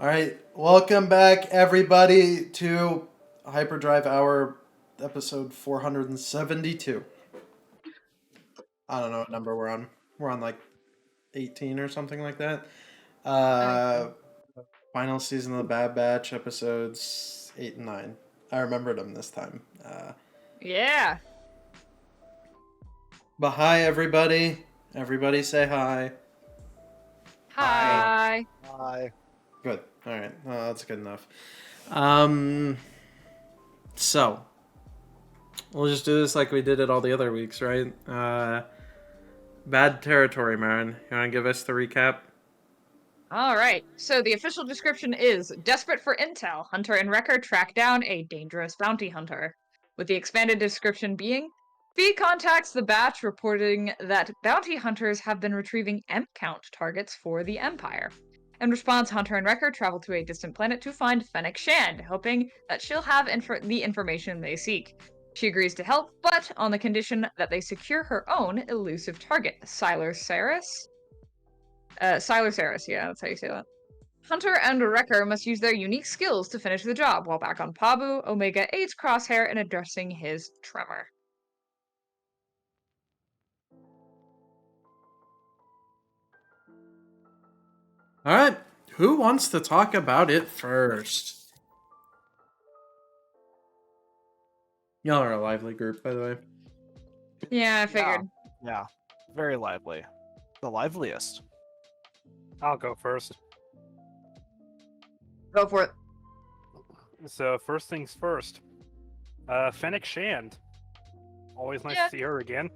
All right, welcome back everybody to Hyperdrive Hour episode 472. I don't know what number we're on. We're on like 18 or something like that. Uh Final season of the Bad Batch episodes 8 and 9. I remembered them this time. Yeah. But hi everybody. Everybody say hi. Hi. Hi. Good. All right. That's good enough. Um so we'll just do this like we did it all the other weeks, right? Bad territory, Marin. You want to give us the recap? All right. So the official description is desperate for intel. Hunter and Wrecker track down a dangerous bounty hunter. With the expanded description being, Fee contacts the Batch reporting that bounty hunters have been retrieving M count targets for the Empire. In response, Hunter and Wrecker travel to a distant planet to find Fennec Shand, hoping that she'll have the information they seek. She agrees to help, but on the condition that they secure her own elusive target, Siler Saris. Siler Saris, yeah, that's how you say that. Hunter and Wrecker must use their unique skills to finish the job, while back on Pabu, Omega aids Crosshair in addressing his tremor. All right. Who wants to talk about it first? Y'all are a lively group, by the way. Yeah, I figured. Yeah, very lively. The liveliest. I'll go first. Go for it. So first things first. Fennec Shand. Always nice Yeah. to see her again.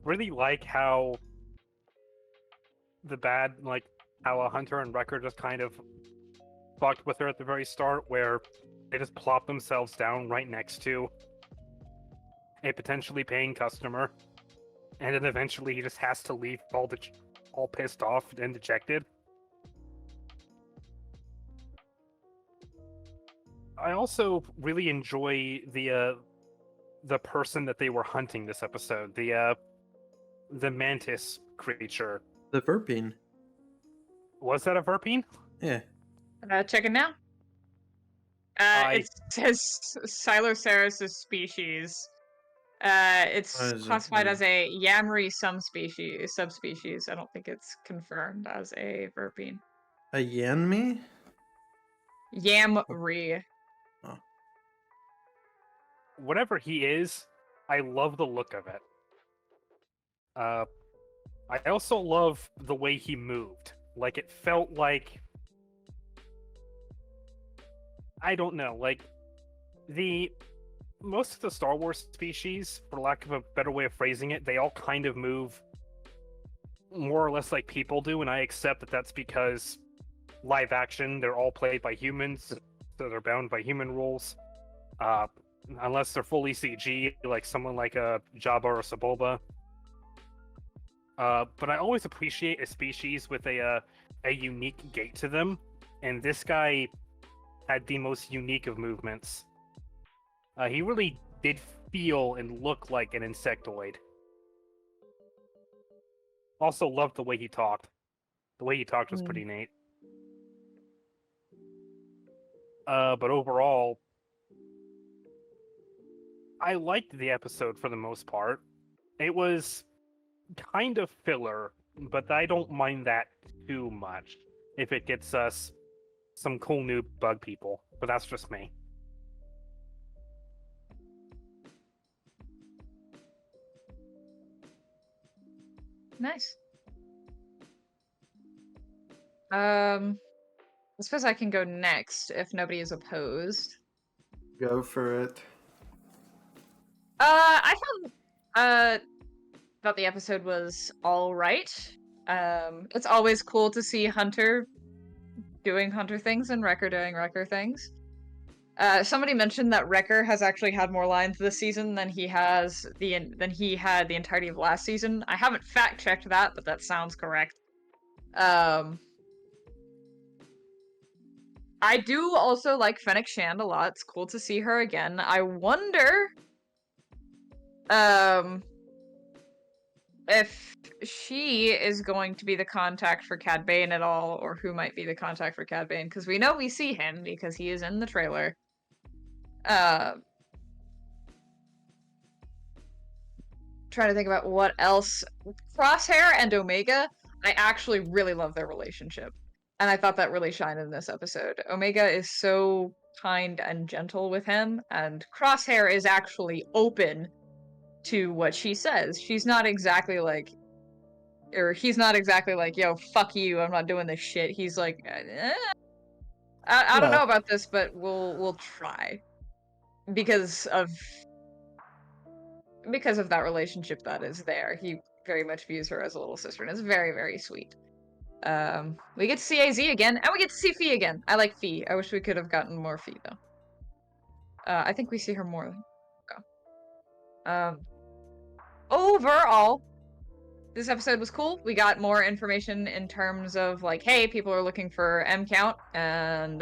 Really like how how a Hunter and Wrecker just kind of fucked with her at the very start, where they just plop themselves down right next to a potentially paying customer, and then eventually he just has to leave all pissed off and dejected. I also really enjoy the person that they were hunting this episode, the mantis creature. The Verpine. Was that a Verpine? Yeah. Check it now. It says Siloceras species. It's What is it? classified as a Yamri subspecies. I don't think it's confirmed as a Verpine. A Yanmi? Yamri. Whatever he is, I love the look of it. I also love the way he moved. Like, it felt like... I don't know, like, most of the Star Wars species, for lack of a better way of phrasing it, they all kind of move more or less like people do, and I accept that that's because live action, they're all played by humans, so they're bound by human rules. Unless they're fully CG, like someone like a Jabba or Sebulba. But I always appreciate a species with a unique gait to them, and this guy had the most unique of movements. He really did feel and look like an insectoid. Also loved the way he talked. The way he talked was pretty neat. But overall, I liked the episode for the most part. It was kind of filler, but I don't mind that too much if it gets us some cool new bug people. But that's just me. Nice. I suppose I can go next if nobody is opposed. Go for it. I found thought the episode was all right. It's always cool to see Hunter doing Hunter things and Wrecker doing Wrecker things. Somebody mentioned that Wrecker has actually had more lines this season than he had the entirety of last season. I haven't fact checked that, but that sounds correct. I do also like Fennec Shand a lot. It's cool to see her again. I wonder if she is going to be the contact for Cad Bane at all, or who might be the contact for Cad Bane, because we know we see him because he is in the trailer. Trying to think about what else. Crosshair and Omega, I actually really love their relationship. And I thought that really shined in this episode. Omega is so kind and gentle with him, and Crosshair is actually open to what she says. She's not exactly like, or he's not exactly like, yo, fuck you, I'm not doing this shit. He's like, I don't Yeah. know about this, but we'll try. Because of that relationship that is there. He very much views her as a little sister, and it's very, very sweet. We get to see AZ again, and we get to see Fee again. I like Fee. I wish we could have gotten more Fee, though. I think we see her more. Overall, this episode was cool. We got more information in terms of, like, hey, people are looking for M count, and,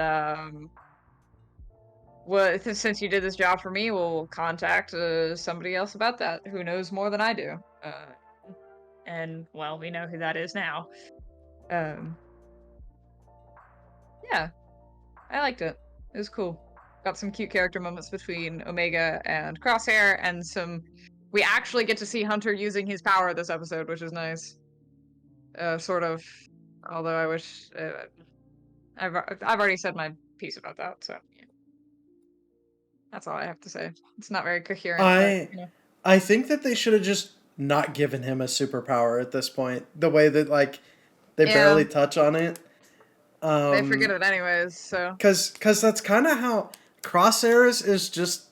well, since you did this job for me, we'll contact somebody else about that who knows more than I do. And, well, we know who that is now. Yeah, I liked it. It was cool. Got some cute character moments between Omega and Crosshair, and we actually get to see Hunter using his power this episode, which is nice. Sort of. Although I wish I've already said my piece about that, so yeah. That's all I have to say. It's not very coherent. But, you know. I think that they should have just not given him a superpower at this point. The way that like they barely touch on it. They forget it anyways, so. Because that's kind of how Crosshairs is just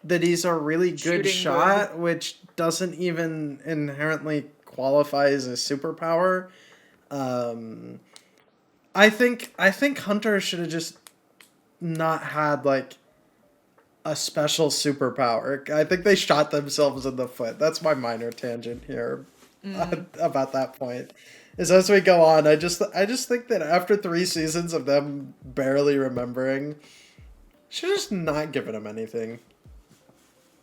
that he's a really good shot, which doesn't even inherently qualify as a superpower. I think Hunter should have just not had like a special superpower. I think they shot themselves in the foot. That's my minor tangent here about that point. Is as we go on, I just think that after 3 seasons of them barely remembering, should just not given him anything.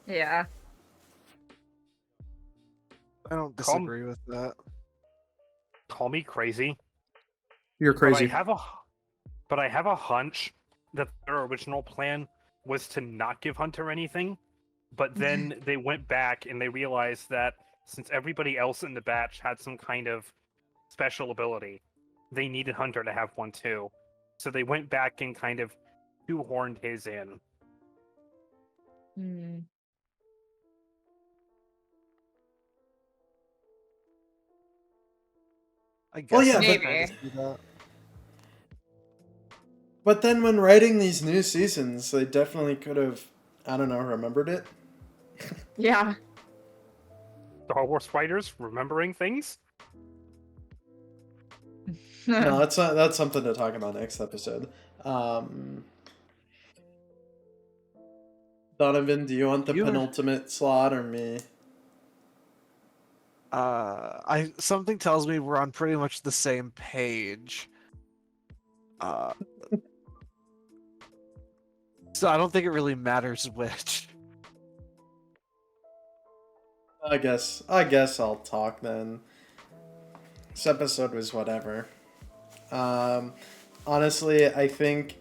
Yeah. I don't disagree with that. Call me crazy. You're crazy. But I have a hunch that their original plan was to not give Hunter anything, but then they went back and they realized that since everybody else in the batch had some kind of special ability, they needed Hunter to have one too. So they went back and kind of shoehorned his in. I guess Well, yeah, maybe. But then when writing these new seasons, they definitely could have, I don't know, remembered it. Yeah. Star Wars writers remembering things? No, that's something to talk about next episode. Donovan, do you want the penultimate slot or me? Something tells me we're on pretty much the same page. So I don't think it really matters which. I guess I'll talk then. This episode was whatever. Honestly, I think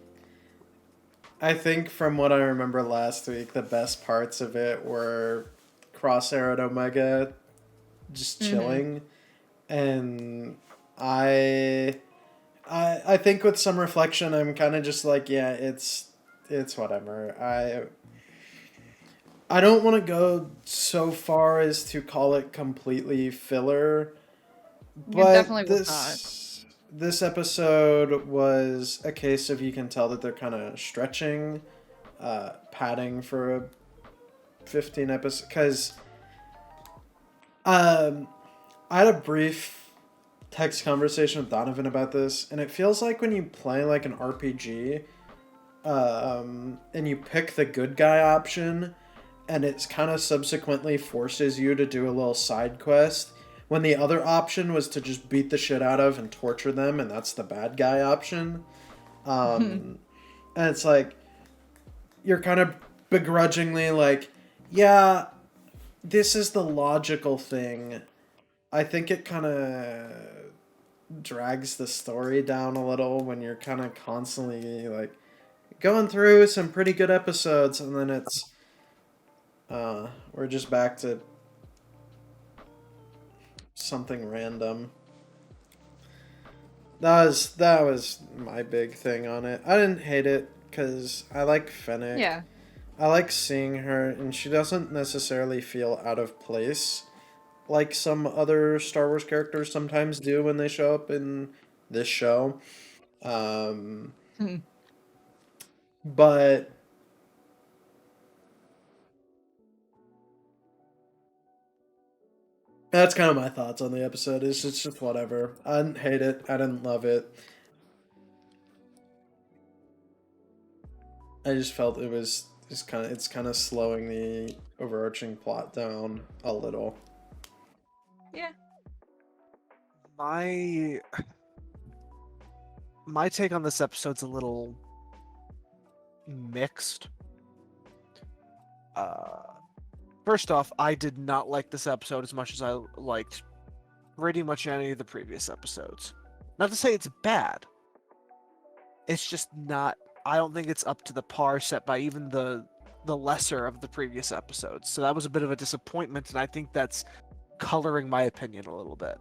from what I remember last week, the best parts of it were Crosshair and Omega just chilling, and I think with some reflection, I'm kind of just like, yeah, it's whatever. I don't want to go so far as to call it completely filler, but this episode was a case of you can tell that they're kind of stretching, padding for a 15 episode, because I had a brief text conversation with Donovan about this, and it feels like when you play like an RPG, and you pick the good guy option, and it's kind of subsequently forces you to do a little side quest, when the other option was to just beat the shit out of and torture them, and that's the bad guy option. And it's like, you're kind of begrudgingly like, yeah, this is the logical thing, I think it kind of drags the story down a little when you're kind of constantly like going through some pretty good episodes, and then it's we're just back to something random. That was my big thing on it. I didn't hate it because I like Fennec. Yeah. I like seeing her, and she doesn't necessarily feel out of place like some other Star Wars characters sometimes do when they show up in this show. Um, Hmm. but that's kind of my thoughts on the episode. It's just whatever. I didn't hate it. I didn't love it. I just felt it was just it's kind of slowing the overarching plot down a little. Yeah. My take on this episode's a little mixed. First off, I did not like this episode as much as I liked pretty much any of the previous episodes. Not to say it's bad. It's just not. I don't think it's up to the par set by even the lesser of the previous episodes. So that was a bit of a disappointment, and I think that's coloring my opinion a little bit.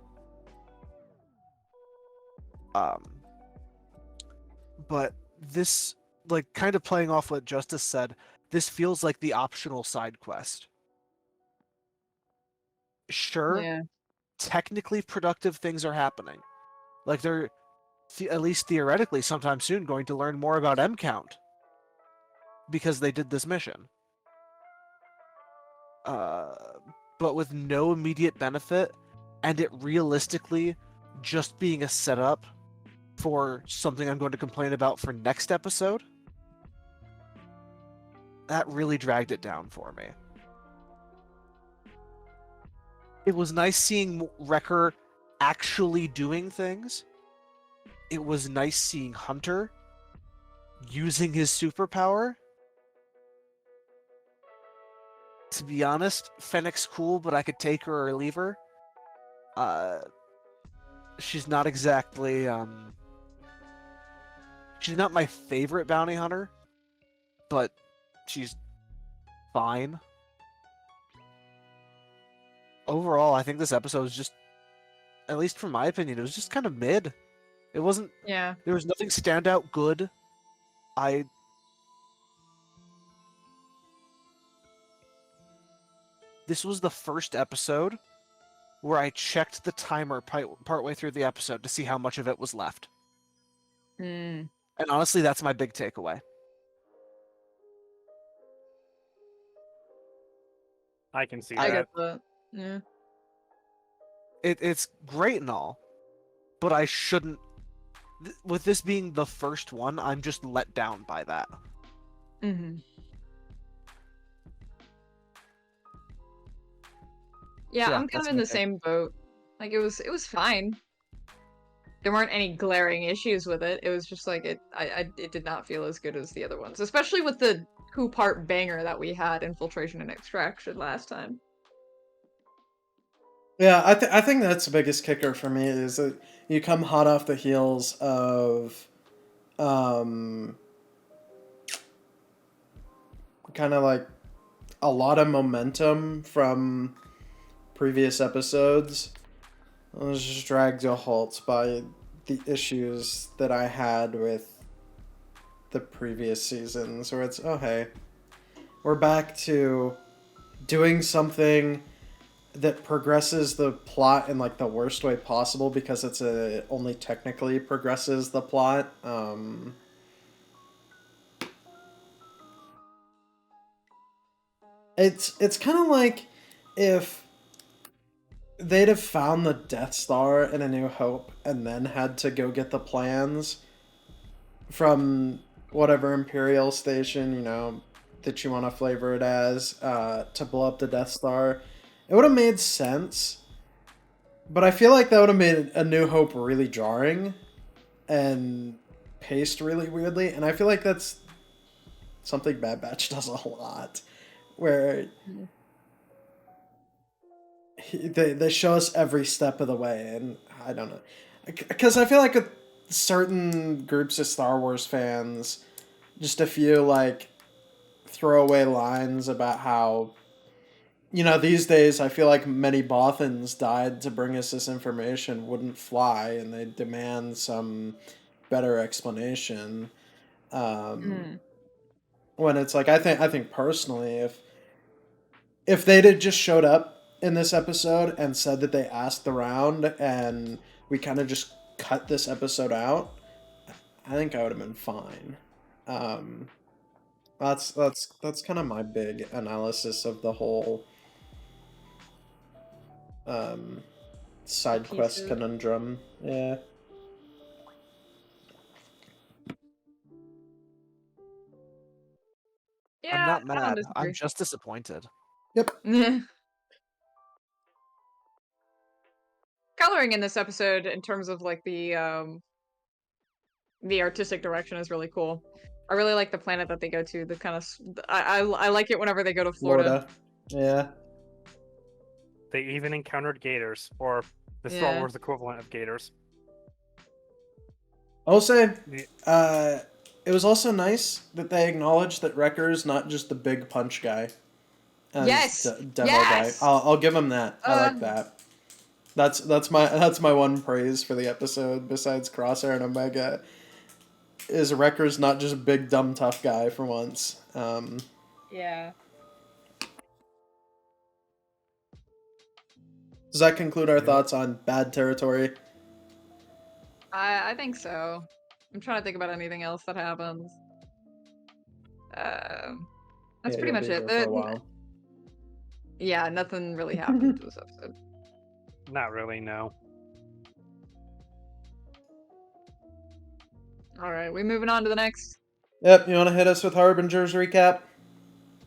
But this, like, kind of playing off what Justice said, this feels like the optional side quest. Sure, Yeah. technically productive things are happening. Like, they're, at least theoretically, sometime soon going to learn more about M Count. Because they did this mission. But with no immediate benefit, and it realistically just being a setup for something I'm going to complain about for next episode, that really dragged it down for me. It was nice seeing Wrecker actually doing things. It was nice seeing Hunter using his superpower. To be honest, Fennec's cool, but I could take her or leave her. She's not exactly, she's not my favorite bounty hunter, but she's fine. Overall, I think this episode was just, at least from my opinion, it was just kind of mid. It wasn't, Yeah. there was nothing standout good. This was the first episode where I checked the timer partway through the episode to see how much of it was left. Mm. And honestly, that's my big takeaway. I can see I that. get that. Yeah. It's great and all, but I shouldn't. With this being the first one, I'm just let down by that. Mm-hmm. Yeah, Yeah, I'm kind that's of in my the take. same boat. Like it was fine. There weren't any glaring issues with it. It was just like it did not feel as good as the other ones, especially with the two-part banger that we had, Infiltration and Extraction, last time. Yeah, I think that's the biggest kicker for me is that you come hot off the heels of kind of like a lot of momentum from previous episodes. It was just dragged to a halt by the issues that I had with the previous seasons, where it's, oh hey, we're back to doing something that progresses the plot in like the worst way possible because it only technically progresses the plot. It's kind of like if they'd have found the Death Star in A New Hope and then had to go get the plans from whatever Imperial station, you know, that you want to flavor it as, to blow up the Death Star. It would have made sense, but I feel like that would have made A New Hope really jarring and paced really weirdly, and I feel like that's something Bad Batch does a lot, where they show us every step of the way, and I don't know, because I feel like with certain groups of Star Wars fans, just a few like throwaway lines about how, these days I feel like many Bothans died to bring us this information wouldn't fly, and they demand some better explanation. Um, Mm. when it's like, I think personally, if they'd have just showed up in this episode and said that they asked around and we kind of just cut this episode out, I think I would have been fine. Um, that's kind of my big analysis of the whole um, side quest pieces. conundrum. Yeah. Yeah, I'm not I don't mad. I'm disagree. just disappointed. Yep. Coloring in this episode, in terms of like the artistic direction, is really cool. I really like the planet that they go to. The kind of I like it whenever they go to Florida. Yeah. They even encountered gators, or the Star Yeah. Wars equivalent of gators. I'll say, The- it was also nice that they acknowledged that Wrecker's not just the big punch guy. As Yes! demo Yes! guy. I'll give him that. I like Uh, that. That's my one praise for the episode besides Crosshair and Omega. Is Wrecker's not just a big dumb tough guy for once. Yeah. Does that conclude our Yep. thoughts on Bad Territory? I think so. I'm trying to think about anything else that happens. That's Yeah, pretty you'll much be it. there for a while. Yeah, nothing really happened to this episode. Not really, no. Alright, we moving on to the next. Yep, you want to hit us with Harbinger's recap?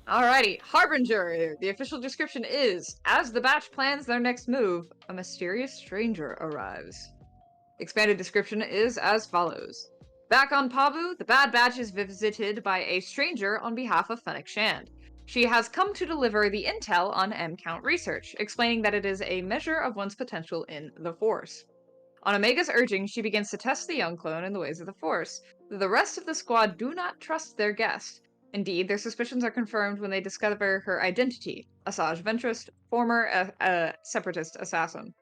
Alrighty, Harbinger. The official description is: as the batch plans their next move, a mysterious stranger arrives. Expanded description is as follows. Back on Pabu, the Bad Batch is visited by a stranger on behalf of Fennec Shand. She has come to deliver the intel on M-Count research, explaining that it is a measure of one's potential in the Force. On Omega's urging, she begins to test the young clone in the ways of the Force. The rest of the squad do not trust their guest. Indeed, their suspicions are confirmed when they discover her identity, Asajj Ventress, former Separatist assassin.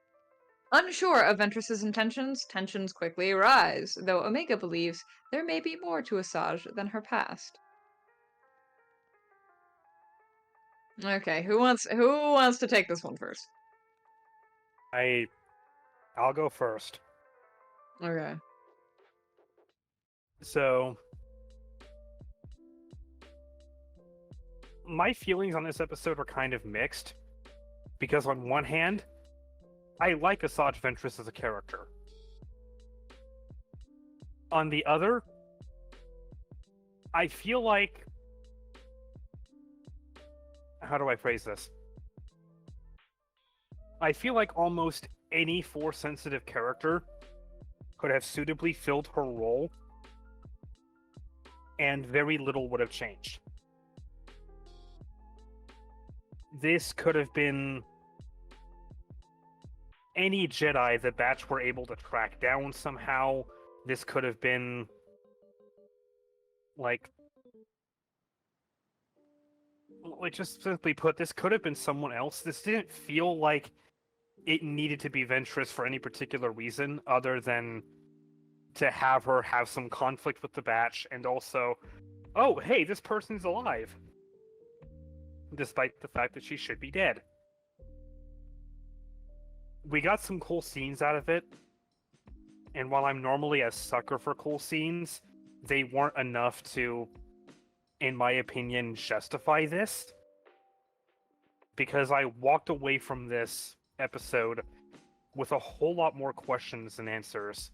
Unsure of Ventress's intentions, tensions quickly rise, though Omega believes there may be more to Asajj than her past. Okay, who wants to take this one first? I'll go first. Okay. So, my feelings on this episode are kind of mixed, because on one hand, I like Asajj Ventress as a character. On the other, I feel like... How do I phrase this? I feel like almost any Force-sensitive character could have suitably filled her role, and very little would have changed. This could have been any Jedi the Batch were able to track down somehow. This could have been, like just simply put, this could have been someone else. This didn't feel like it needed to be Ventress for any particular reason other than to have her have some conflict with the Batch, and also, oh, hey, this person's alive, despite the fact that she should be dead. We got some cool scenes out of it, and while I'm normally a sucker for cool scenes, they weren't enough to, in my opinion, justify this. Because I walked away from this episode with a whole lot more questions than answers.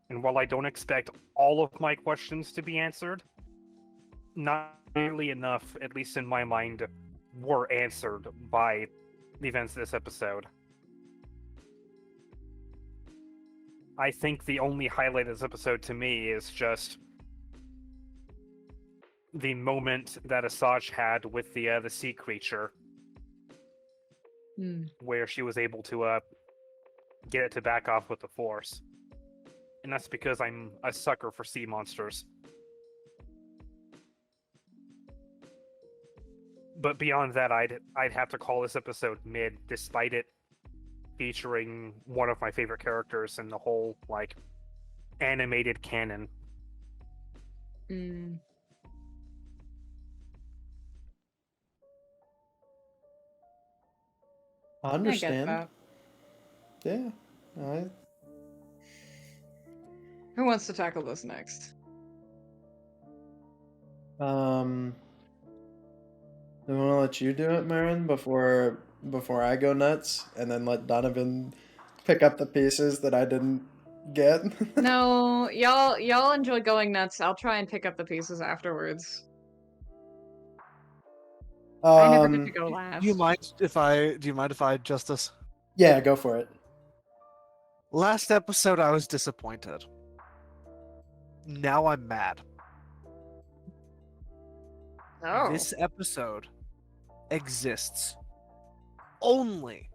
And while I don't expect all of my questions to be answered, not nearly enough, at least in my mind, were answered by the events of this episode. I think the only highlight of this episode to me is just the moment that Asajj had with the sea creature. Hmm. where she was able to get it to back off with the Force. And that's because I'm a sucker for sea monsters. But beyond that, I'd have to call this episode mid, despite it featuring one of my favorite characters in the whole like animated canon. Hmm. I I get understand. that. Yeah. Who wants to tackle this next? I want to let you do it, Marin, before I go nuts, and then let Donovan pick up the pieces that I didn't get. No, y'all enjoy going nuts. I'll try and pick up the pieces afterwards. I never get to go last. Do you mind if I Justice? Yeah, go for it. Last episode I was disappointed. Now I'm mad. Oh. This episode exists only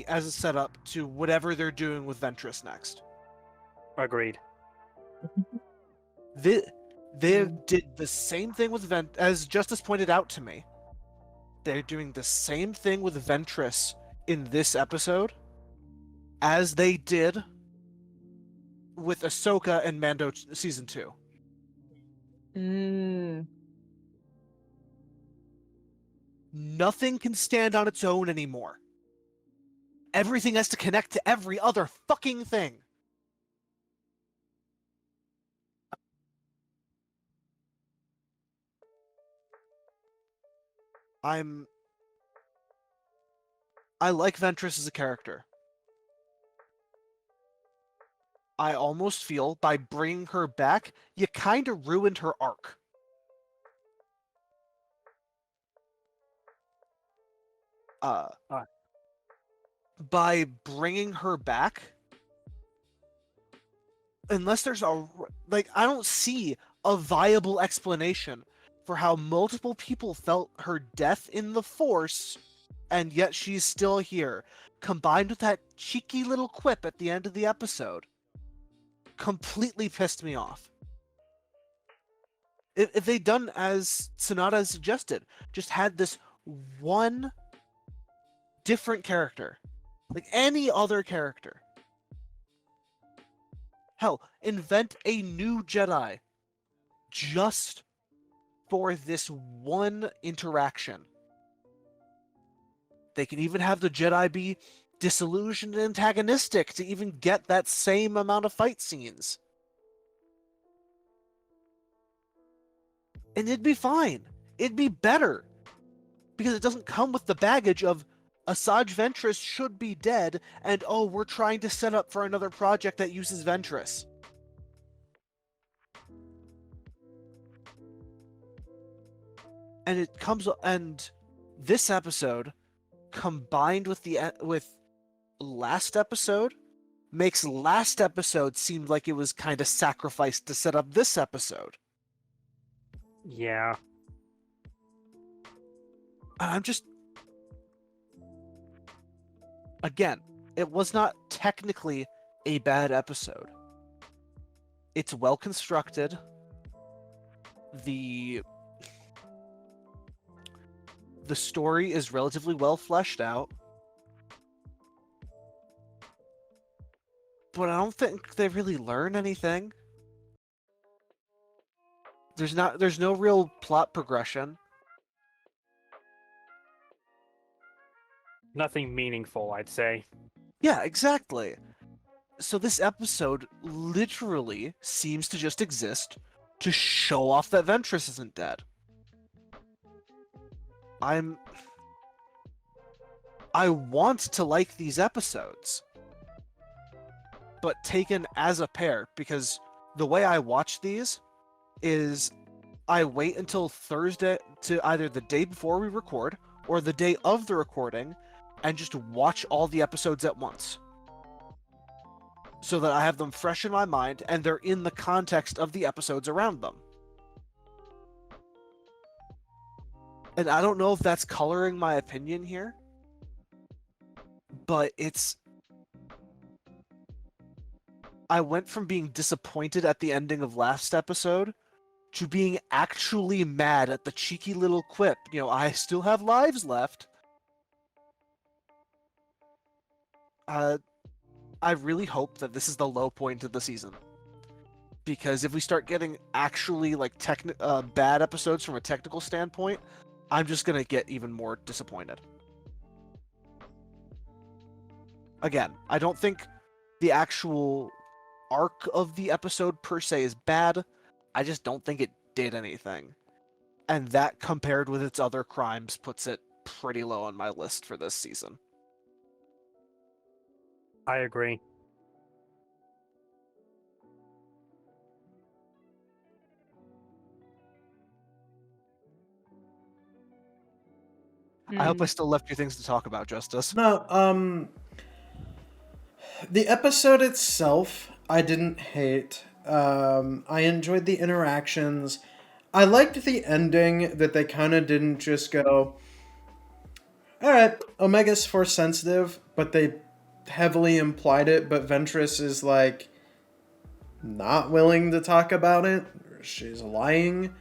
as a setup to whatever they're doing with Ventress next. Agreed. They did the same thing with as Justice pointed out to me. They're doing the same thing with Ventress in this episode as they did with Ahsoka and Mando season 2. Nothing can stand on its own anymore. Everything has to connect to every other fucking thing. I like Ventress as a character. I almost feel by bringing her back, you kind of ruined her arc. By bringing her back, unless there's I don't see a viable explanation for how multiple people felt her death in the Force, and yet she's still here, combined with that cheeky little quip at the end of the episode, completely pissed me off. If they'd done as Sonata suggested, just had this one different character, like any other character. Hell, invent a new Jedi just for this one interaction. They can even have the Jedi be disillusioned and antagonistic to even get that same amount of fight scenes. And it'd be fine. It'd be better. Because it doesn't come with the baggage of Asajj Ventress should be dead, and oh, we're trying to set up for another project that uses Ventress. And it comes, and this episode, combined with last episode, makes last episode seem like it was kind of sacrificed to set up this episode. Yeah. I'm just... Again, it was not technically a bad episode. It's well constructed. The story is relatively well fleshed out. But I don't think they really learn anything. There's no real plot progression. Nothing meaningful, I'd say. Yeah, exactly. So this episode literally seems to just exist to show off that Ventress isn't dead. I want to like these episodes, but taken as a pair, because the way I watch these is I wait until Thursday, to either the day before we record or the day of the recording, and just watch all the episodes at once, so that I have them fresh in my mind and they're in the context of the episodes around them. and I don't know if that's coloring my opinion here, but I went from being disappointed at the ending of last episode to being actually mad at the cheeky little quip. I still have lives left. I really hope that this is the low point of the season. Because if we start getting actually bad episodes from a technical standpoint, I'm just gonna get even more disappointed. Again, I don't think the actual arc of the episode per se is bad. I just don't think it did anything. And that, compared with its other crimes, puts it pretty low on my list for this season. I agree. I hope I still left you things to talk about, Justice. No, the episode itself, I didn't hate. I enjoyed the interactions. I liked the ending that they kind of didn't just go, alright, Omega's force sensitive, but they heavily implied it, but Ventress is, like, not willing to talk about it. She's lying.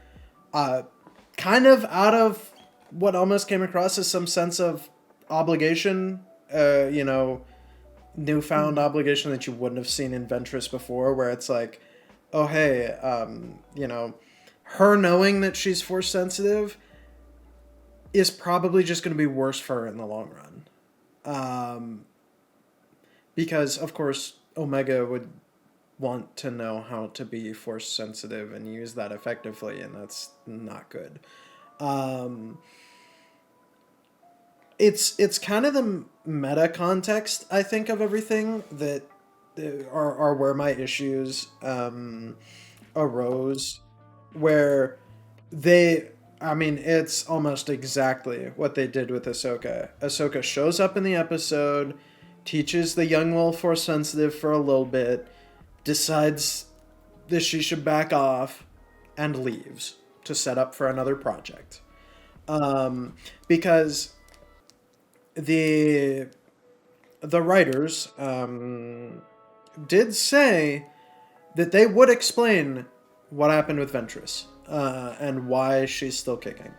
Kind of out of what almost came across as some sense of obligation, newfound obligation that you wouldn't have seen in Ventress before, where it's like, oh, hey, her knowing that she's force sensitive is probably just going to be worse for her in the long run. Because, of course, Omega would want to know how to be force sensitive and use that effectively, and that's not good. It's kind of the meta context, I think, of everything that are where my issues arose, where it's almost exactly what they did with Ahsoka. Ahsoka shows up in the episode, teaches the young little force sensitive for a little bit, decides that she should back off, and leaves to set up for another project. Because the writers did say that they would explain what happened with Ventress and why she's still kicking.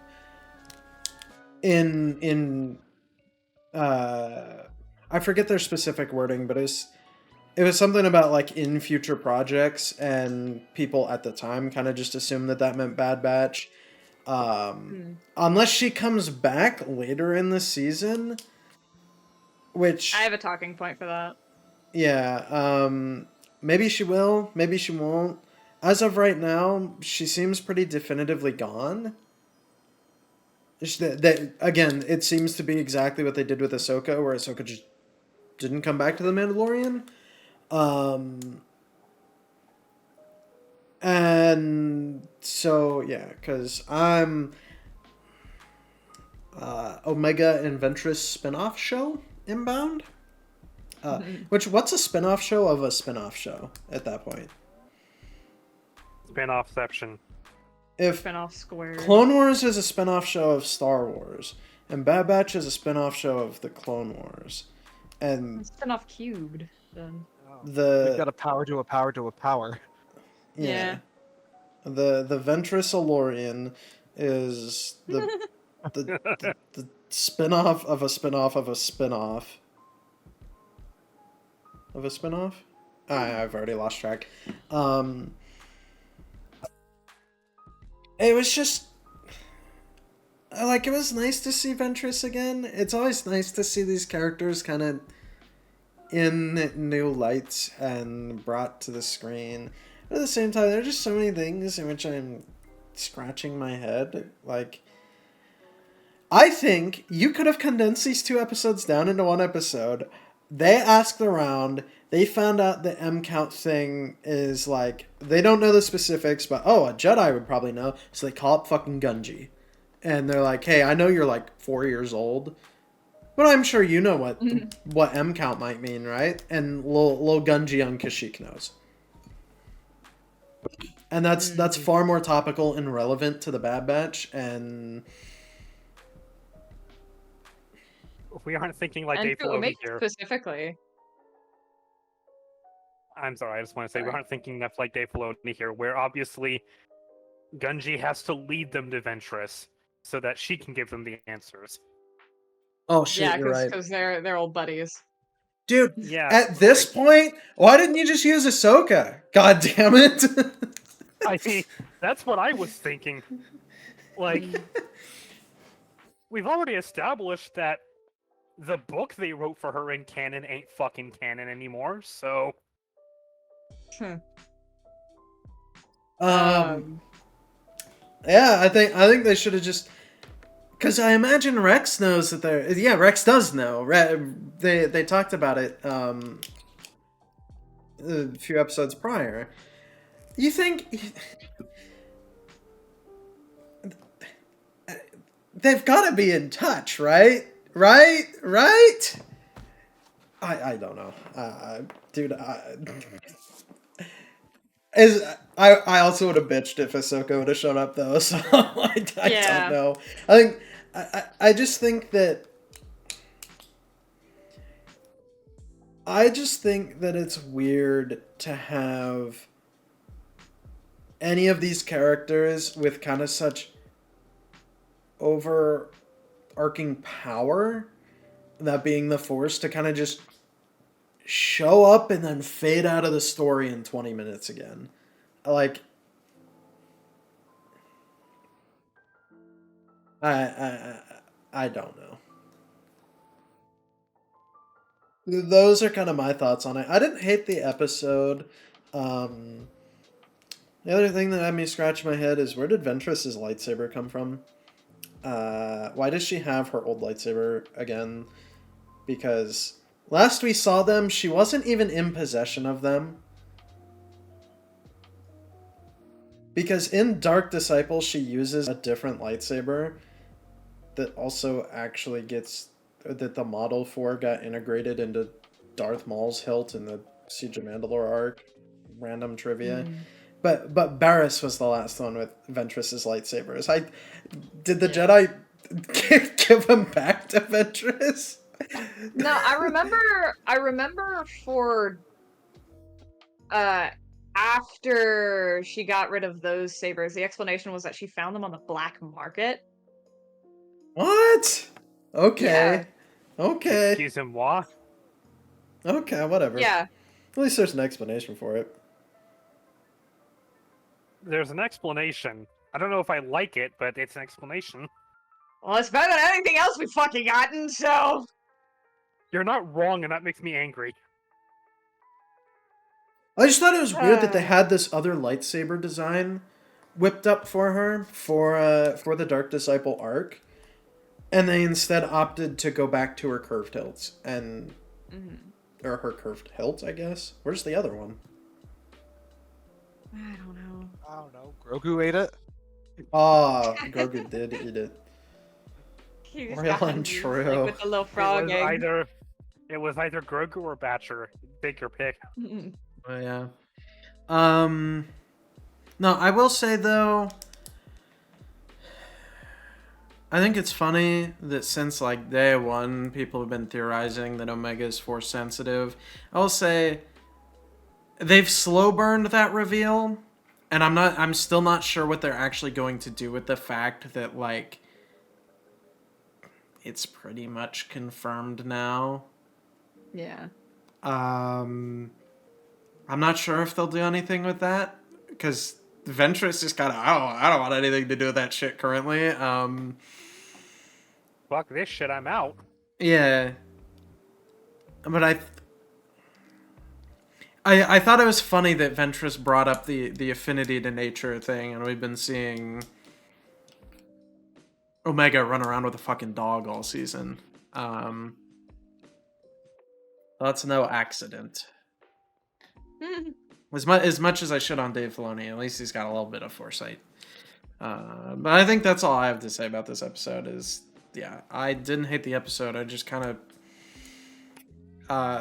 I forget their specific wording, but it was something about, like, in future projects, and people at the time kind of just assumed that meant Bad Batch. Unless she comes back later in the season, which I have a talking point for that. Yeah, maybe she will, maybe she won't. As of right now, she seems pretty definitively gone. Again, it seems to be exactly what they did with Ahsoka, where Ahsoka just didn't come back to the Mandalorian. And so, yeah, because I'm Omega and Ventress spin-off show inbound. What's a spin-off show of a spin-off show at that point? Spin-offception. If Spin-off squared. Clone Wars is a spin-off show of Star Wars, and Bad Batch is a spin-off show of the Clone Wars, and Spin-off cubed, then. We've got a power to a power to a power. Yeah. The Ventress is the spin-off of a spin-off of a spin-off of a spin-off? I've already lost track. It was just it was nice to see Ventress again. It's always nice to see these characters kind of in new lights and brought to the screen. But at the same time, there are just so many things in which I'm scratching my head. Like, I think you could have condensed these 2 episodes down into 1 episode. They asked around. They found out the M count thing is, like, they don't know the specifics, but, a Jedi would probably know. So they call up fucking Gunji. And they're like, hey, I know you're, like, 4 years old, but I'm sure you know what M count might mean, right? And little Gunji on Kashyyyk knows. And that's far more topical and relevant to the Bad Batch, and we aren't thinking like And Dave to Filoni Omega here. specifically. I'm sorry, I just want to say we Sorry. aren't thinking enough like Dave Filoni here, where obviously Gunji has to lead them to Ventress so that she can give them the answers. Oh shit, Yeah, you're right. because they're old buddies. Dude, Yeah, at this point, why didn't you just use Ahsoka? God damn it. I mean, that's what I was thinking. Like, we've already established that the book they wrote for her in canon ain't fucking canon anymore, so... Yeah, I think they should have just, because I imagine Rex knows that they're, yeah, Rex does know. They talked about it a few episodes prior. You think they've got to be in touch, right? Right? I don't know, dude. I also would have bitched if Ahsoka would have shown up though, so I Yeah. don't know. I think I just think that it's weird to have any of these characters with kind of such overarching power, that being the Force, to kind of just show up and then fade out of the story in 20 minutes again. Like, I don't know. Those are kind of my thoughts on it. I didn't hate the episode. The other thing that had me scratch my head is, where did Ventress's lightsaber come from? Why does she have her old lightsaber again? Because last we saw them, she wasn't even in possession of them. Because in Dark Disciple, she uses a different lightsaber that also actually gets, that the model for got integrated into Darth Maul's hilt in the Siege of Mandalore arc. Random trivia. But Barriss was the last one with Ventress's lightsabers. Did the Jedi give them back to Ventress? No, I remember for after she got rid of those sabers, the explanation was that she found them on the black market. What? Okay. Yeah. Okay. Excuse him, what? Okay, whatever. Yeah. At least there's an explanation for it. There's an explanation. I don't know if I like it, but it's an explanation. Well, it's better than anything else we've fucking gotten, so... You're not wrong, and that makes me angry. I just thought it was weird that they had this other lightsaber design whipped up for her for the Dark Disciple arc, and they instead opted to go back to her curved hilts and or her curved hilt, I guess. Where's the other one? I don't know. I don't know. Grogu ate it. Ah, Grogu did eat it. He just Real got and confused, true. like, with the little frog egg. It was either Grogu or Batcher. Take your pick. Oh yeah. No, I will say though, I think it's funny that since like day one, people have been theorizing that Omega is Force sensitive. I will say they've slow burned that reveal, and I'm still not sure what they're actually going to do with the fact that like it's pretty much confirmed now. Yeah. I'm not sure if they'll do anything with that, because Ventress is kind of, I don't want anything to do with that shit currently. Fuck this shit, I'm out. Yeah. But I thought it was funny that Ventress brought up the affinity to nature thing, and we've been seeing Omega run around with a fucking dog all season. That's no accident. As much as I shit on Dave Filoni, at least he's got a little bit of foresight. But I think that's all I have to say about this episode is, yeah, I didn't hate the episode. I just kind of...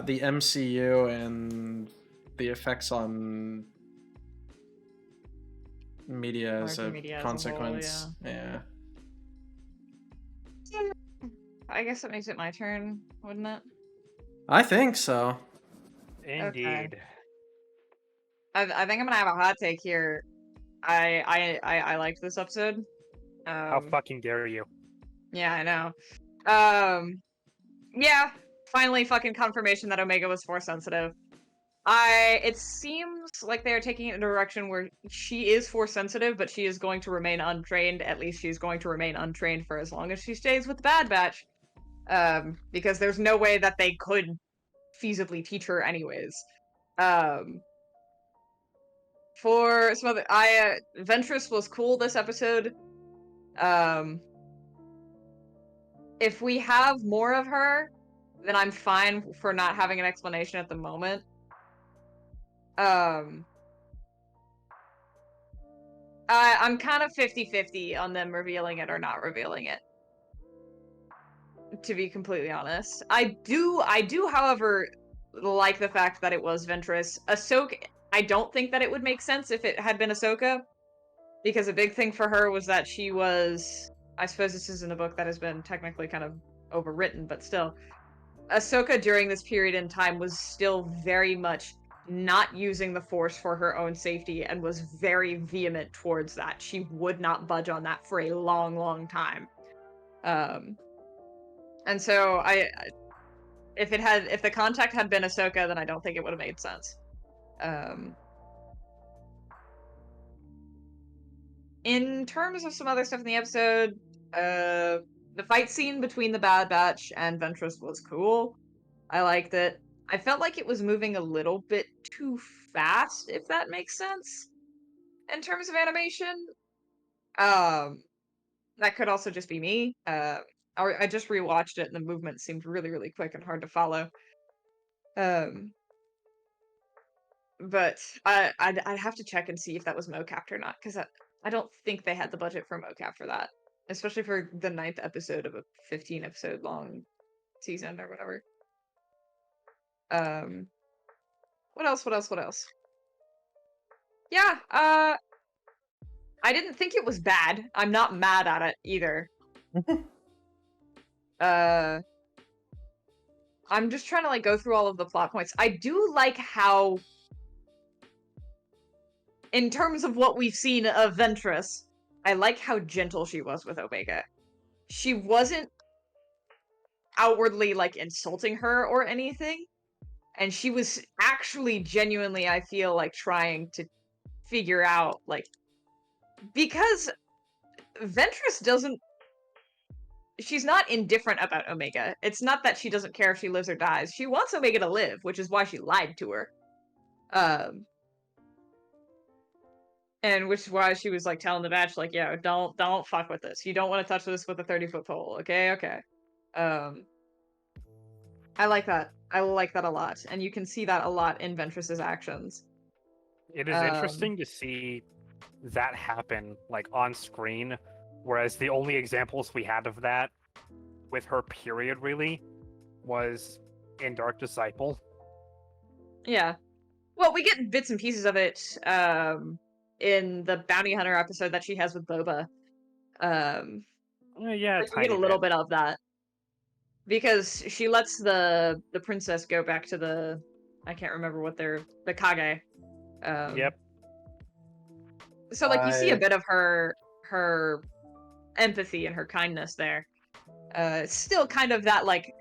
the MCU and the effects on media as a American media as a whole, consequence. Yeah. I guess that makes it my turn, wouldn't it? I think so. Indeed. I think I'm gonna have a hot take here. I liked this episode. How fucking dare you? Yeah, I know. Yeah, finally fucking confirmation that Omega was Force sensitive. It seems like they are taking it in a direction where she is Force sensitive, but she is going to remain untrained. At least she's going to remain untrained for as long as she stays with the Bad Batch. Because there's no way that they could feasibly teach her anyways. For some other, Ventress was cool this episode. If we have more of her, then I'm fine for not having an explanation at the moment. I'm kind of 50-50 on them revealing it or not revealing it. To be completely honest. I do, however, like the fact that it was Ventress. Ahsoka, I don't think that it would make sense if it had been Ahsoka. Because a big thing for her was that she was... I suppose this isn't a book that has been technically kind of overwritten, but still. Ahsoka during this period in time was still very much not using the Force for her own safety and was very vehement towards that. She would not budge on that for a long, long time. And so if the contact had been Ahsoka, then I don't think it would have made sense. In terms of some other stuff in the episode, the fight scene between the Bad Batch and Ventress was cool. I liked it. I felt like it was moving a little bit too fast, if that makes sense, in terms of animation. That could also just be me. I just rewatched it, and the movement seemed really, really quick and hard to follow. But I'd have to check and see if that was mocapped or not, because I don't think they had the budget for mocap for that, especially for the 9th episode of a 15-episode long season or whatever. What else? Yeah, I didn't think it was bad. I'm not mad at it either. I'm just trying to like go through all of the plot points. I do like how, in terms of what we've seen of Ventress, I like how gentle she was with Omega. She wasn't outwardly like insulting her or anything, and she was actually genuinely, I feel like, trying to figure out, like, because Ventress doesn't, she's not indifferent about Omega. It's not that she doesn't care if she lives or dies. She wants Omega to live, which is why she lied to her. And which is why she was like telling the Batch, like, yo, don't fuck with this. You don't want to touch this with a 30-foot pole. Okay. I like that. I like that a lot, and you can see that a lot in Ventress's actions. It is interesting to see that happen, like, on screen, whereas the only examples we had of that with her, period, really, was in Dark Disciple. Yeah. Well, we get bits and pieces of it in the Bounty Hunter episode that she has with Boba. Yeah, we get a little bit of that. Because she lets the princess go back to the... I can't remember what the Kage. Yep. So, like, you see a bit of her empathy and her kindness there. Still kind of that, like...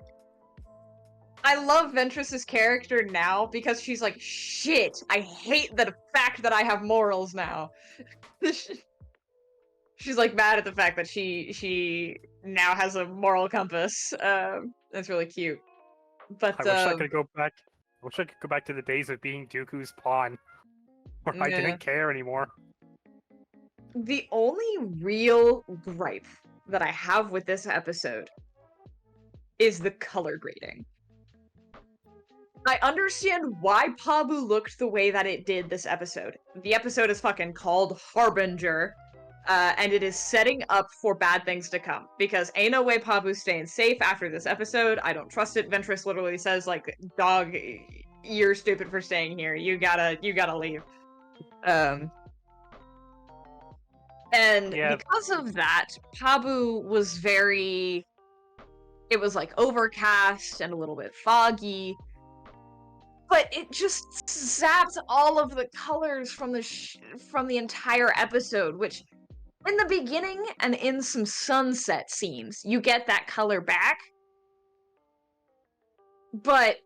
I love Ventress's character now because she's like, shit, I hate the fact that I have morals now. She's, like, mad at the fact that she now has a moral compass. That's really cute. But I wish I could go back. I wish I could go back to the days of being Dooku's pawn, where I didn't care anymore. The only real gripe that I have with this episode is the color grading. I understand why Pabu looked the way that it did this episode. The episode is fucking called Harbinger, and it is setting up for bad things to come. Because ain't no way Pabu's staying safe after this episode. I don't trust it. Ventress literally says, like, dog, you're stupid for staying here. You gotta leave. And because of that, Pabu was very... it was like overcast and a little bit foggy, but it just zapped all of the colors from from the entire episode, which in the beginning and in some sunset scenes, you get that color back. But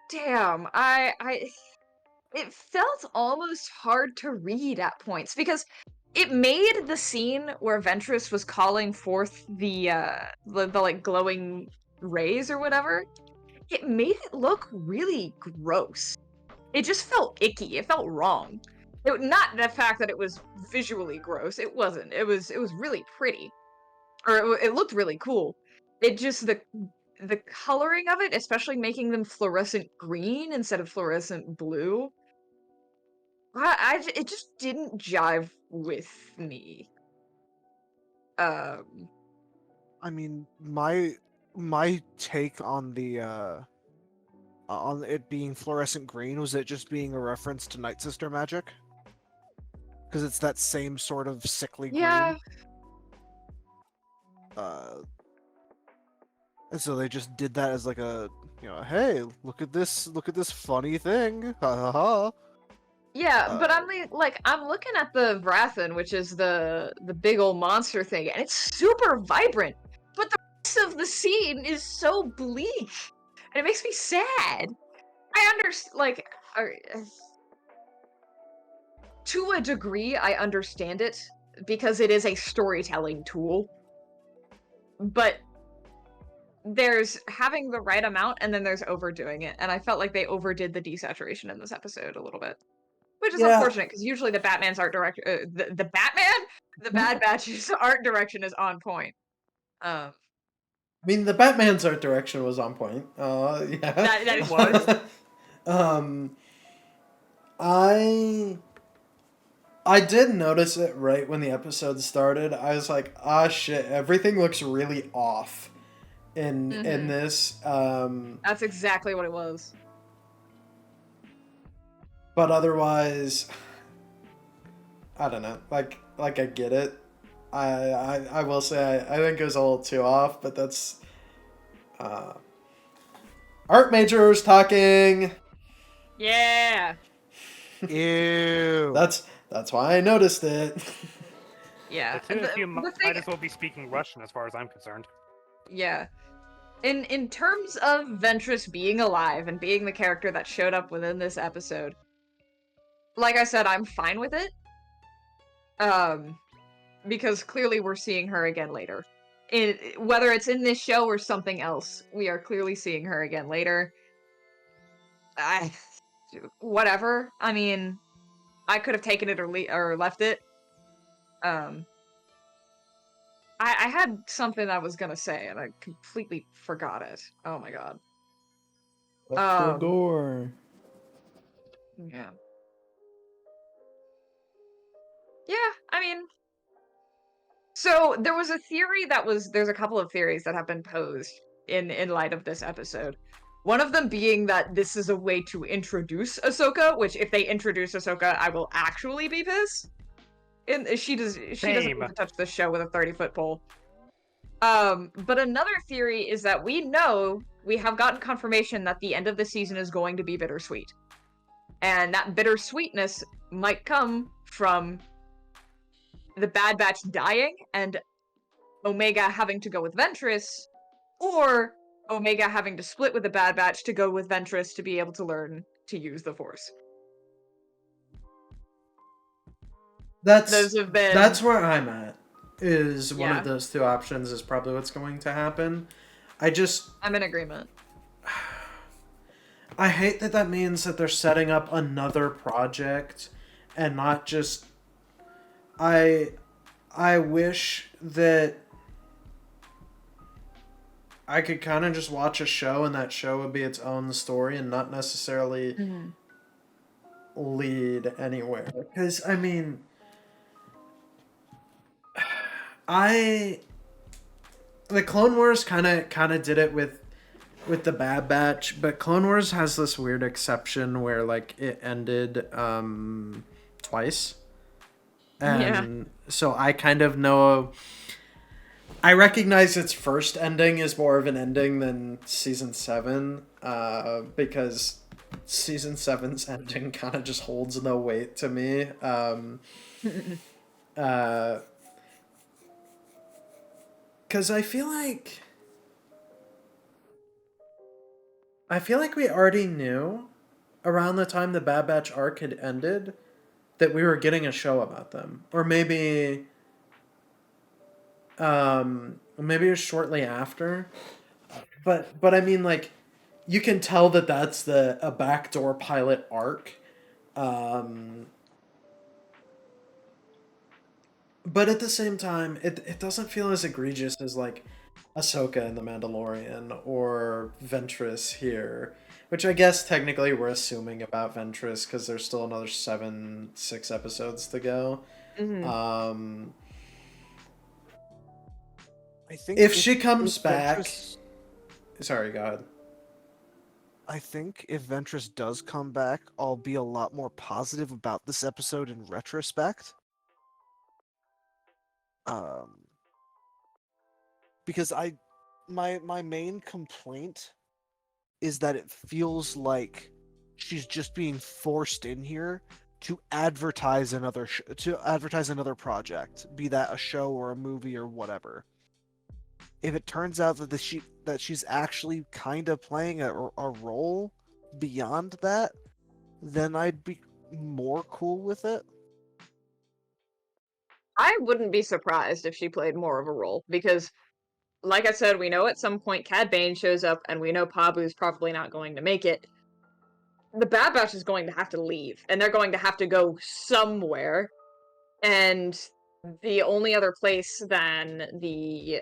damn, it felt almost hard to read at points because it made the scene where Ventress was calling forth the like glowing rays or whatever. It made it look really gross. It just felt icky. It felt wrong. Not the fact that it was visually gross. It wasn't. It was really pretty, or it looked really cool. It just the coloring of it, especially making them fluorescent green instead of fluorescent blue. It just didn't jive with me. I mean, my take on the on it being fluorescent green was it just being a reference to Night Sister magic? Because it's that same sort of sickly Yeah. green. And so they just did that as like a, hey, look at this funny thing, ha ha ha. Yeah, but I'm I'm looking at the Vrathan, which is the big old monster thing, and it's super vibrant. But the rest of the scene is so bleak, and it makes me sad. I understand, to a degree, I understand it because it is a storytelling tool. But there's having the right amount, and then there's overdoing it, and I felt like they overdid the desaturation in this episode a little bit. Which is unfortunate, because usually the Batman's art director, the Bad Batch's art direction is on point. I mean, the Batman's art direction was on point. Yeah. That it was. I did notice it right when the episode started. I was like, ah, shit, everything looks really off in this. That's exactly what it was. But otherwise, I don't know. Like I get it. I will say I think it was a little too off, but that's art majors talking. Yeah. Ew. That's why I noticed it. Yeah. The two of you might as well be speaking Russian as far as I'm concerned. Yeah. In terms of Ventress being alive and being the character that showed up within this episode, like I said, I'm fine with it. Because clearly we're seeing her again later. Whether it's in this show or something else, we are clearly seeing her again later. Whatever. I mean, I could have taken it or left it. I had something I was gonna say and I completely forgot it. Oh my god. What's the door? Yeah. Yeah, I mean, so there's a couple of theories that have been posed in light of this episode. One of them being that this is a way to introduce Ahsoka, which if they introduce Ahsoka, I will actually be pissed. She doesn't need to touch the show with a 30-foot pole. But another theory is that we have gotten confirmation that the end of the season is going to be bittersweet. And that bittersweetness might come from the Bad Batch dying and Omega having to go with Ventress, or Omega having to split with the Bad Batch to go with Ventress to be able to learn to use the Force. Those have been... That's where I'm at. Is one of those two options is probably what's going to happen. I'm in agreement. I hate that means that they're setting up another project and not just... I wish that I could kind of just watch a show and that show would be its own story and not necessarily lead anywhere. Because, I mean... the Clone Wars kind of did it with the Bad Batch, but Clone Wars has this weird exception where like it ended twice. And so I kind of know I recognize its first ending is more of an ending than season 7, because season 7's ending kind of just holds no weight to me. Because I feel like we already knew around the time the Bad Batch arc had ended that we were getting a show about them, or maybe maybe it was shortly after. But I mean, like, you can tell that that's a backdoor pilot arc. But at the same time, it doesn't feel as egregious as, like, Ahsoka and The Mandalorian or Ventress here. Which I guess technically we're assuming about Ventress because there's still another 6 episodes to go. Mhm. I think If she comes if back... Ventress- Sorry, go ahead. I think if Ventress does come back, I'll be a lot more positive about this episode in retrospect. Because my main complaint is that it feels like she's just being forced in here to advertise another project, be that a show or a movie or whatever. If it turns out that she's actually kind of playing a role beyond that, then I'd be more cool with it. I wouldn't be surprised if she played more of a role because, like I said, we know at some point Cad Bane shows up, and we know Pabu's probably not going to make it. The Bad Batch is going to have to leave, and they're going to have to go somewhere. And the only other place than the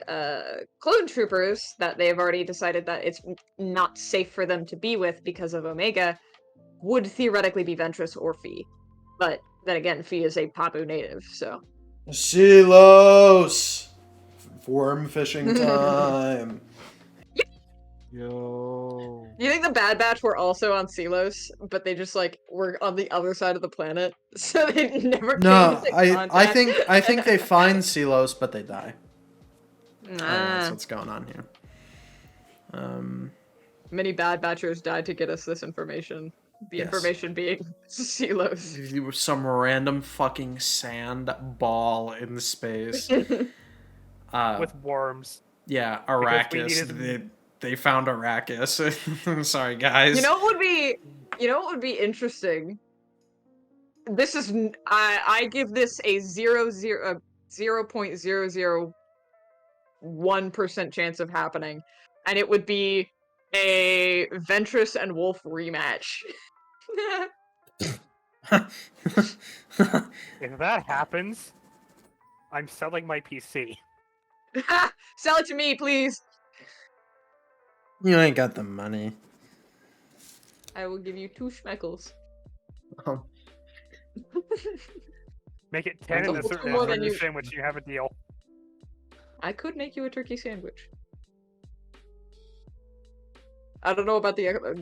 clone troopers that they've already decided that it's not safe for them to be with because of Omega would theoretically be Ventress or Fee. But then again, Fee is a Pabu native, so. Silos! Worm fishing time. Yo. Do you think the Bad Batch were also on Silos, but they just like were on the other side of the planet, so they never came No, into I contact? think they find Silos, but they die. I think that's Ah, what's going on here. many Bad Batchers died to get us this information. The Yes. information being Silos. Some random fucking sand ball in space. with worms. Yeah, Because we Arrakis. needed- They found Arrakis. I'm sorry, guys. You know what would be interesting? This is I give this a 0.001% chance of happening, and it would be a Ventress and Wolf rematch. If that happens, I'm selling my PC. Sell it to me, please. You ain't got the money. I will give you 2 schmeckles. Oh. Make it 10 and a Double certain more than hamburger you- sandwich. You have a deal. I could make you a turkey sandwich. I don't know about the other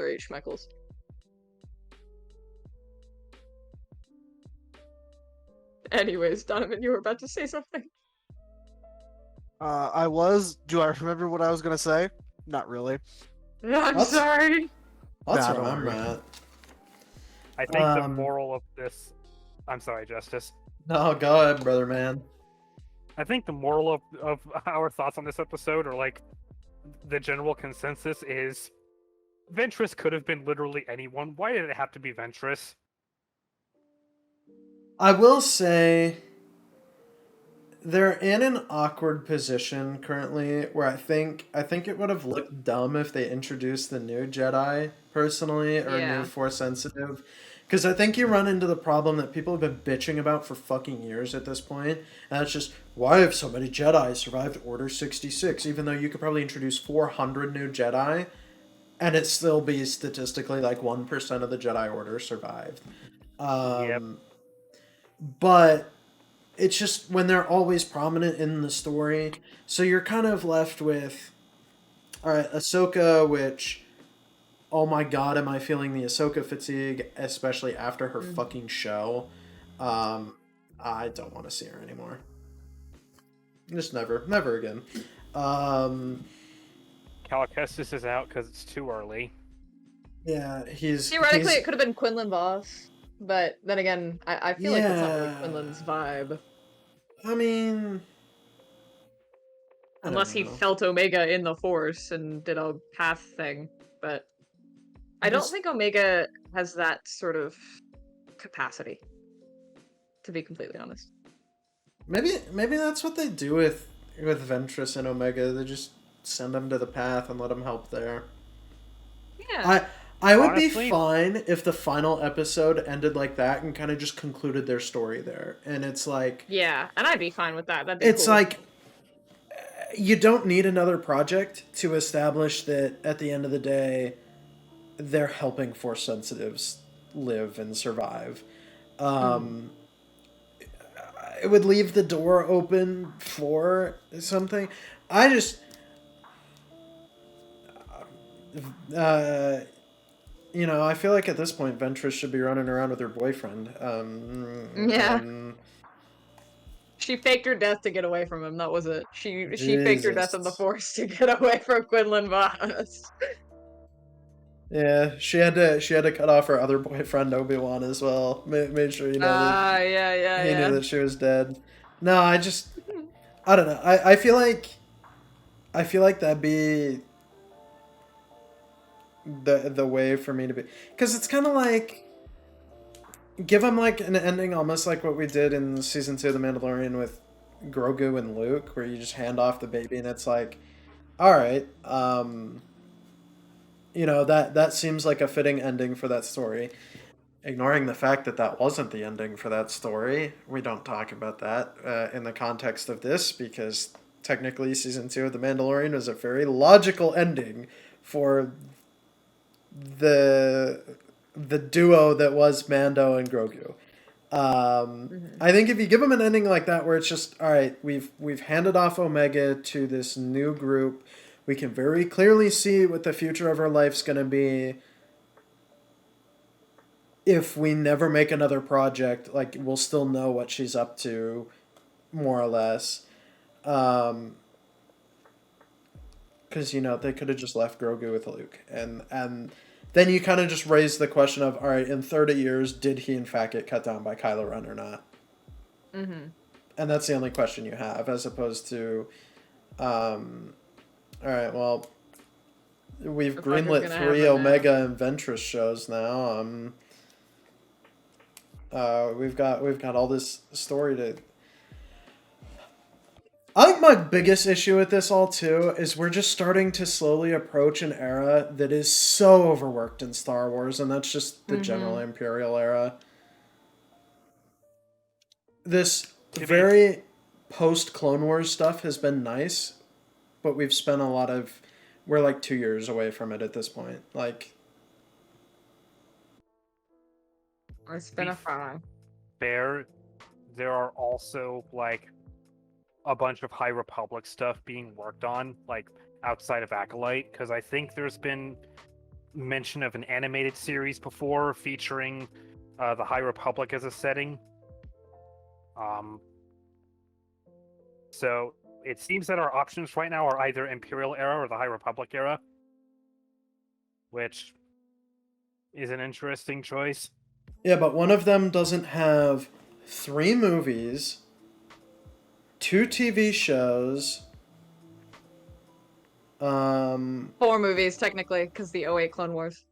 8 schmeckles. Anyways, Donovan, you were about to say something. I was. Do I remember what I was gonna say? Not really. I'm What? sorry. Let's Nah, don't remember worry. that. I think the Um, moral of this. I'm sorry, Justice. No, go ahead, brother man. I think the moral of our thoughts on this episode, or like the general consensus, is Ventress could have been literally anyone. Why did it have to be Ventress? I will say they're in an awkward position currently where I think it would have looked dumb if they introduced the new Jedi personally, or Yeah. new Force sensitive. Because I think you run into the problem that people have been bitching about for fucking years at this point, and that's just, why have so many Jedi survived Order 66, even though you could probably introduce 400 new Jedi, and it still be statistically like 1% of the Jedi Order survived. Yep. But it's just when they're always prominent in the story, so you're kind of left with, alright, Ahsoka, which, oh my god, am I feeling the Ahsoka fatigue, especially after her fucking show. I don't want to see her anymore. Just never again. Cal Kestis is out because it's too early. Yeah, he's Theoretically, he's, it could have been Quinlan Voss, but then again, I feel like that's not really Yeah. Quinlan's vibe. I mean, I Unless don't he know. felt Omega in the Force and did a path thing, but I don't Just- think Omega has that sort of capacity, to be completely honest. Maybe that's what they do with Ventress and Omega. They just send them to the path and let them help there. Yeah. I would Honestly- be fine if the final episode ended like that and kind of just concluded their story there. And it's like Yeah, and I'd be fine with that. That'd be it's cool. like you don't need another project to establish that at the end of the day they're helping Force sensitives live and survive. It would leave the door open for something. I just I feel like at this point Ventress should be running around with her boyfriend. Yeah. and- She faked her death to get away from him. That was it. She faked her death in the Jesus. Force to get away from Quinlan Voss. Yeah, she had to cut off her other boyfriend Obi-Wan as well. Made sure that Yeah. he knew that she was dead. No, I don't know. I feel like that'd be the way for me to be, because it's kind of like give him like an ending almost like what we did in season 2 of The Mandalorian with Grogu and Luke, where you just hand off the baby and it's like, all right, that seems like a fitting ending for that story. Ignoring the fact that that wasn't the ending for that story, we don't talk about that in the context of this, because technically season 2 of The Mandalorian was a very logical ending for the duo that was Mando and Grogu. I think if you give them an ending like that, where it's just, all right, we've handed off Omega to this new group, we can very clearly see what the future of her life's going to be. If we never make another project, like, we'll still know what she's up to, more or less. Because, they could have just left Grogu with Luke. And then you kind of just raise the question of, all right, in 30 years, did he in fact get cut down by Kylo Ren or not? Mm-hmm. And that's the only question you have, as opposed to, all right, well, we've Looks like it's greenlit gonna 3 happen Omega and Ventress shows now. We've got all this story to. I think my biggest issue with this all too is we're just starting to slowly approach an era that is so overworked in Star Wars, and that's just the general Imperial era. This very post Clone Wars stuff has been nice, but we've spent we're like 2 years away from it at this point. Like, It's been a fun. There are also like a bunch of High Republic stuff being worked on, like outside of Acolyte, because I think there's been mention of an animated series before featuring the High Republic as a setting. So it seems that our options right now are either Imperial era or the High Republic era, which is an interesting choice. yeah, but one of them doesn't have 3 movies, 2 TV shows. 4 movies, technically, because the 08 Clone Wars.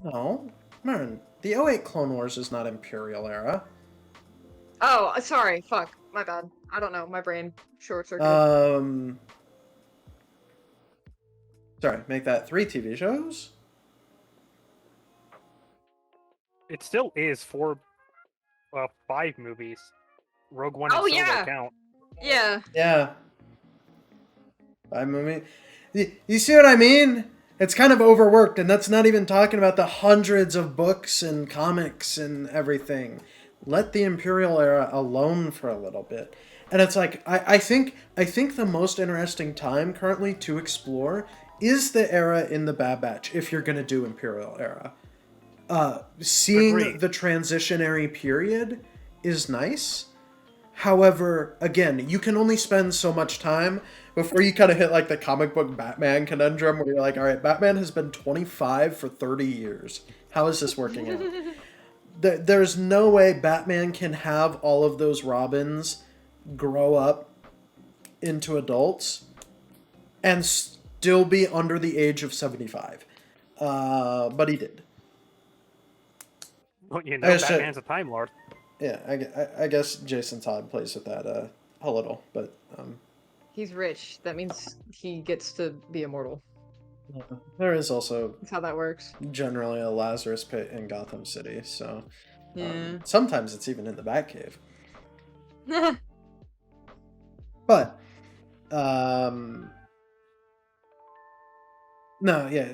No, man, the 08 Clone Wars is not Imperial era. Oh, sorry. Fuck. My bad. I don't know. My brain short circuit. Sorry, make that 3 TV shows? It still is 5 movies. Rogue One and Oh, Solo yeah. count. Yeah. Yeah. 5 movie. You see what I mean? It's kind of overworked, and that's not even talking about the hundreds of books and comics and everything. Let the Imperial era alone for a little bit. And it's like, I think the most interesting time currently to explore is the era in the Bad Batch, if you're going to do Imperial era. Seeing Agreed. the transitionary period is nice. However, again, you can only spend so much time before you kind of hit like the comic book Batman conundrum where you're like, all right, Batman has been 25 for 30 years. How is this working out? There's no way Batman can have all of those Robins grow up into adults and still be under the age of 75. But he did. Well, you I know, guess Batman's a Time Lord. Yeah, I guess Jason Todd plays with that a little, but He's rich. That means he gets to be immortal. there is also That's how that works. generally a Lazarus pit in Gotham City, so Yeah. sometimes it's even in the Batcave. But no, yeah,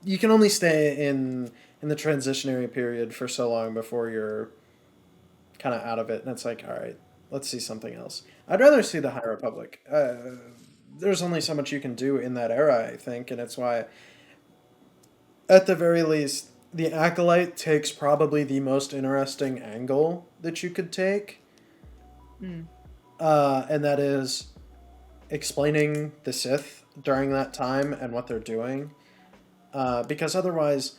you can only stay in the transitionary period for so long before you're kind of out of it, and it's like, all right, let's see something else. I'd rather see the High Republic. There's only so much you can do in that era, I think, and it's why, at the very least, the Acolyte takes probably the most interesting angle that you could take, and that is explaining the Sith during that time and what they're doing, because otherwise,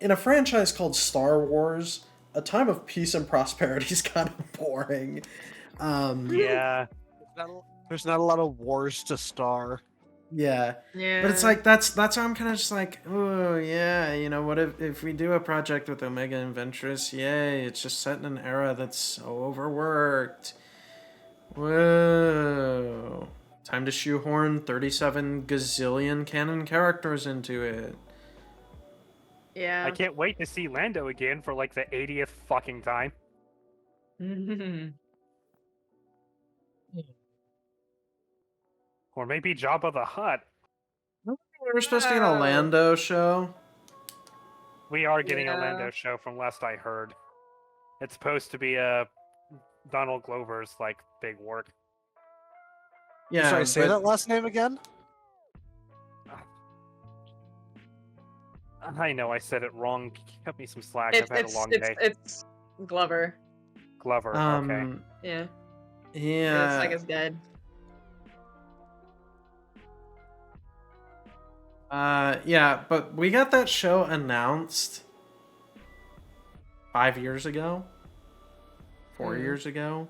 in a franchise called Star Wars, a time of peace and prosperity is kind of boring. Yeah. There's not a lot of wars to star. Yeah. Yeah. But it's like that's why I'm kind of just like, oh yeah, you know, what if we do a project with Omega and Ventress? Yay! It's just set in an era that's so overworked. Whoa! Time to shoehorn 37 gazillion canon characters into it. Yeah. I can't wait to see Lando again for like the 80th fucking time. Or maybe Jabba the Hutt. We're supposed to get a Lando show. We are getting a Yeah. Lando show from last I heard. It's supposed to be Donald Glover's like big work. Yeah, Sorry, say but- that last name again? I know I said it wrong. Cut me some slack. I've had a long day. It's Glover. Glover. Okay. Yeah. Yeah. It's like it's dead. Yeah, but we got that show announced 5 years ago, 4 years ago.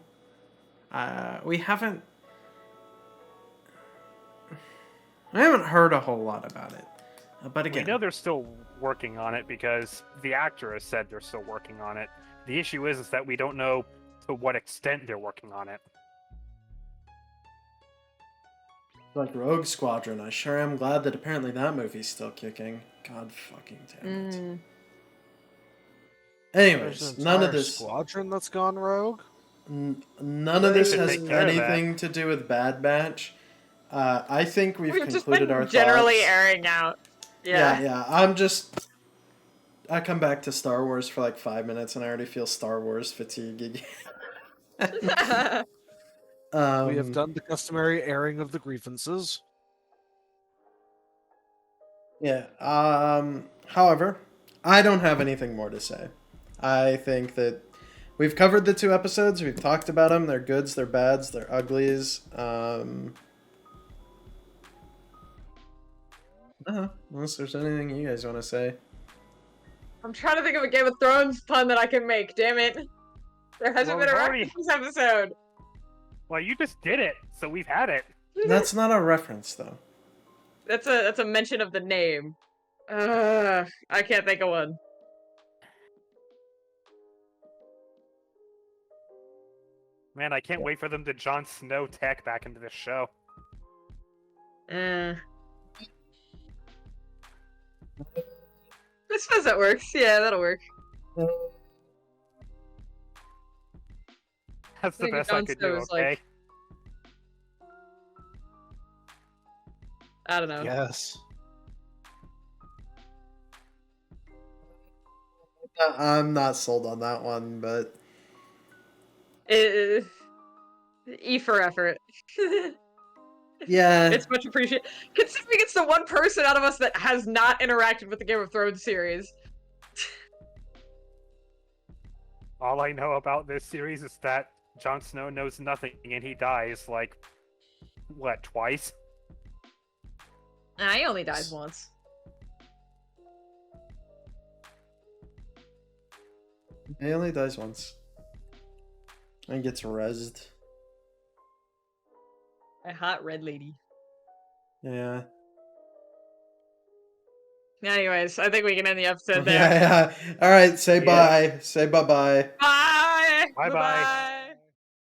We haven't heard a whole lot about it. But again, We know they're still working on it because the actor has said they're still working on it. The issue is that we don't know to what extent they're working on it. like Rogue Squadron, I sure am glad that apparently that movie's still kicking. God fucking damn it. Anyways, There's an none of entire this squadron that's gone rogue. none of this should has take care of that. anything to do with Bad Batch. I think we've We've just concluded been our generally thoughts. airing out. Yeah. I come back to Star Wars for like 5 minutes and I already feel Star Wars fatigue again. We have done the customary airing of the grievances. Yeah. However, I don't have anything more to say. I think that we've covered the 2 episodes. We've talked about them. They're goods, they're bads, they're uglies. Unless there's anything you guys want to say. I'm trying to think of a Game of Thrones pun that I can make. Damn it! There hasn't Well, been a we've reference this episode. Well, you just did it, so we've had it. That's not a reference, though. That's a mention of the name. I can't think of one. Man, I can't wait for them to Jon Snow tech back into this show. I suppose that works. Yeah, that'll work. That's the Maybe best I Jon could do, Snow's, like- okay? I don't know. Yes. I'm not sold on that one, but E for effort. yeah. It's much appreciated. Considering it's the one person out of us that has not interacted with the Game of Thrones series. All I know about this series is that Jon Snow knows nothing and he dies like what, twice? Nah, he only dies once. He only dies once. And gets rezzed. A hot red lady. Yeah. Anyways, I think we can end the episode there. Yeah, yeah. All right, say Yeah. bye. Say bye-bye. Bye! Bye-bye. Bye-bye!